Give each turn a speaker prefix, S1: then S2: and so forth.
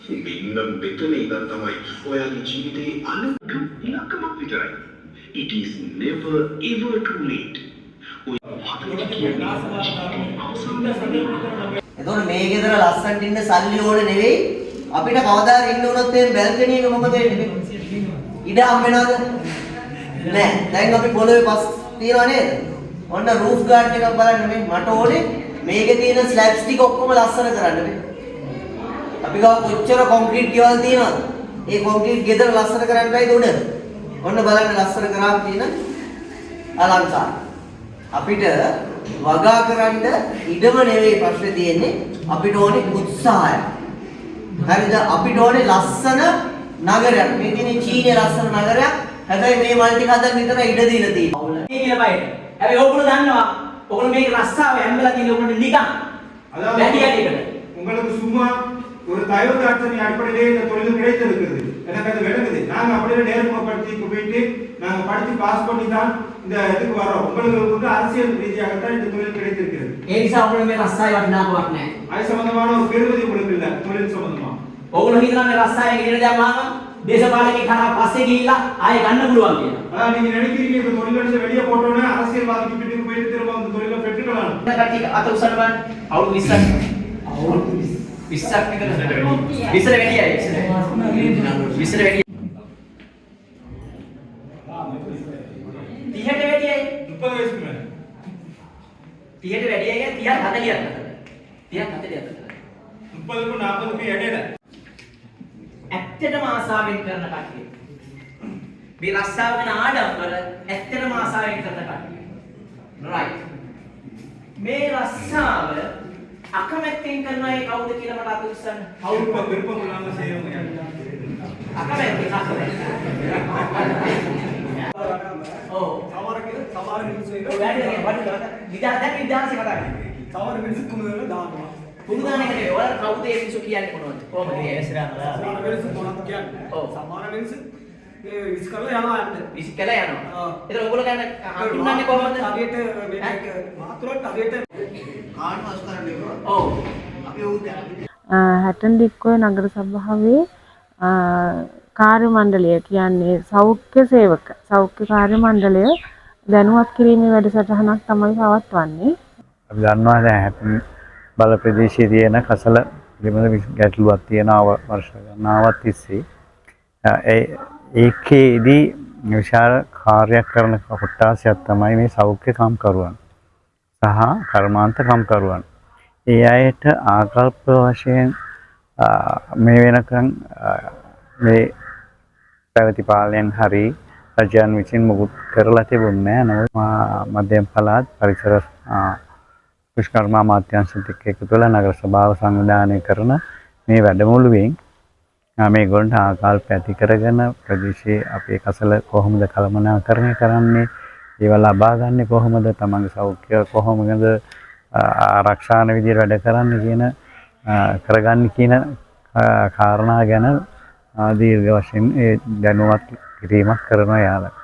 S1: මෙන්න මෙතන ඉඳන් තමයි ඔයාගේ ජීවිතේ අලුත් ඉලක්කමක් විතරයි. It is never ever too late.
S2: එතකොට මේ ගෙදර ලස්සනට ඉන්න සල්ලි ඕනේ නෙවෙයි අපිට කවදා හරි ඉන්න උනොත් මේ බැල්කනි එක මොකද වෙන්නේ? ඉඩ හම් වෙනවද? නෑ. දැන් අපි පොළවේ පස් තියනවා නේද? ඔන්න රූෆ් ගාඩන් එකක් බලන්න මේ මට ඕනේ මේකේ තියෙන ස්ලැබ්ස් ටික ඔක්කොම ලස්සන කරන්න මේ. අපි ගාව කොච්චර කොන්ක්‍රීට් ගෙවල් තියෙනවද? ඒ කොන්ක්‍රීට් ගෙදර ලස්සන කරන්න බෑද උඩ? ඔන්න බලන්න ලස්සන කරාම තියෙන අලංකාර. අපිට වගා කරන්න ඉඩම නෙවෙයි ප්‍රශ්නේ තියෙන්නේ අපිට ඕනේ උත්සාහය. හරිද? අපිට ඕනේ ලස්සන නගරයක්. මේ තියෙන චීනේ ලස්සන නගරයක්. හැබැයි මේ මල් ටික හදන්න විතර ඉඩ දීලා තියෙනවා.
S3: මේ කියලා බයිට. හැබැයි ඕගොල්ලෝ දන්නවා ඕගොල්ලෝ මේක රස්සාව හැම්බලා තියෙන ඕගොල්ලෝ නිකන්. වැඩි වැඩිකට.
S4: உங்களுக்கு சும்மா ஒரு தயவு அர்த்தம் அடிப்படையிலே இந்த தொழில் கிடைத்திருக்கிறது. எனக்கு அது விளங்குது. நாங்க அப்படியே நேர்முகப்படுத்தி போயிட்டு நாங்க படிச்சு பாஸ் பண்ணி தான் இந்த இதுக்கு வரோம். உங்களுக்கு வந்து அரசியல் ரீதியாக தான் இந்த தொழில் கிடைத்திருக்கிறது.
S3: ඒ නිසා ඕගොල්ලෝ මේ රස්සාවේ වටිනාකමක් නැහැ.
S4: அது சம்பந்தமான ஒரு பெருமதி உங்களுக்கு இல்ல தொழில் சம்பந்தமா.
S3: ඕගොල්ලෝ හිතනවා මේ රස්සාවේ ගෙදර දැම්මාම දේශපාලකේ කරා පස්සේ ගිහිල්ලා ආයෙ ගන්න පුළුවන් කියලා.
S4: அதான் நீங்க நினைக்கிறீங்க இந்த தொழில் எடுத்து வெளியே போட்டோனே அரசியல்வாதிக்கு பின்னுக்கு போயிட்டு திரும்ப அந்த தொழிலை பெற்றுக்கலாம்.
S3: කට්ටිය අත උස්සන්න බලන්න. අවුරුදු 20ක්. අවුරුදු 20ක් විතර 20ට වැඩියයි. 20ට වැඩියයි. 30ට වැඩියයි.
S4: 30 வயசுக்கு மேல
S3: 30ට වැඩියයි කියන්නේ 30ක් 40ක් අතර. 30ක් 40ක් අතර.
S4: 30க்கும் 40க்கும் இடையில
S3: ඇත්තටම ආසාවෙන් කරන කට්ටිය. මේ රස්සාව ගැන ආඩම්බර ඇත්තටම ආසාවෙන් කරන කට්ටිය. right. මේ රස්සාව අකමැත්තෙන් කරන අය කවුද කියලා මට අත උස්සන්න.
S4: விருப்பம் இல்லாம செய்யறவங்க யாரு?
S3: අකමැත්තෙන්. ඔව්.
S5: සමහර මිනිස්සු ඒක
S3: වැඩි විද්‍යාර්ථී කතා කරන්නේ.
S5: සමහර මිනිස්සු කුණු වෙන දානවා.
S3: පුදුදාන එක නෙවෙයි. ඔයාලා කවුද ඒ මිනිස්සු කියන්නේ මොනවද? කොහොමද මේ ඇසරාමලා?
S5: සමහර මිනිස්සු මොනවද කියන්නේ?
S3: ඔව්.
S5: සමහර මිනිස්සු මේ විස් කරලා යනවා යන්න.
S3: විසි කළා යනවා.
S5: ඔව්.
S3: ඒතර ඔයගොල්ලෝ කියන්නේ හඳුන්වන්නේ කොහොමද?
S5: හරියට මේක මාතුරට හරියට
S2: කාඩ් වස් කරන්න ඉවරයි.
S3: ඔව්.
S2: අපි උත්
S6: හැටන් ඩික්කොය නගර සභාවේ කාර්ය මණ්ඩලය කියන්නේ සෞඛ්‍ය සේවක සෞඛ්‍ය කාර්ය මණ්ඩලය දැනුවත් කිරීමේ වැඩසටහනක් තමයි පවත්වන්නේ.
S7: අපි දන්නවා දැන් හැටන් බල ප්‍රදේශයේ තියෙන කසල පිළිබඳ ගැටලුවක් තියෙනවා වර්ෂ ගණනාවක් තිස්සේ. ඒකේදී විශාල කාර්යයක් කරන කොටසක් තමයි මේ සෞඛ්‍ය කාම්කරුවන් සහ කර්මාන්ත කාම්කරුවන්. ඒ අයට ආකල්ප වශයෙන් මේ වෙනකන් මේ පැවති පාලනයෙන් හරි රජයන් විසින් මුකුත් කරලා තිබුණේ නැහැ. නමුත් මධ්‍යම පළාත් පරිසර පුෂ්කර්ම අමාත්‍යාංශත් එක්ක එකතු වෙලා නගර සභාව සංවිධානය කරන මේ වැඩමුළුවෙන් මේගොල්ලන්ට ආකල්ප ඇති කරගෙන ප්‍රදේශයේ අපේ කසල කොහොමද කළමනාකරණය කරන්නේ, ඒවා ලබා ගන්න කොහොමද, තමන්ගේ සෞඛ්‍ය කොහොමද ආරක්ෂාන විදිහට වැඩ කරන්න කියන කරගන්න කියන කාරණා ගැන දීර්ඝ වශයෙන් දැනුවත් කිරීමක් කරනවා යාළුවා.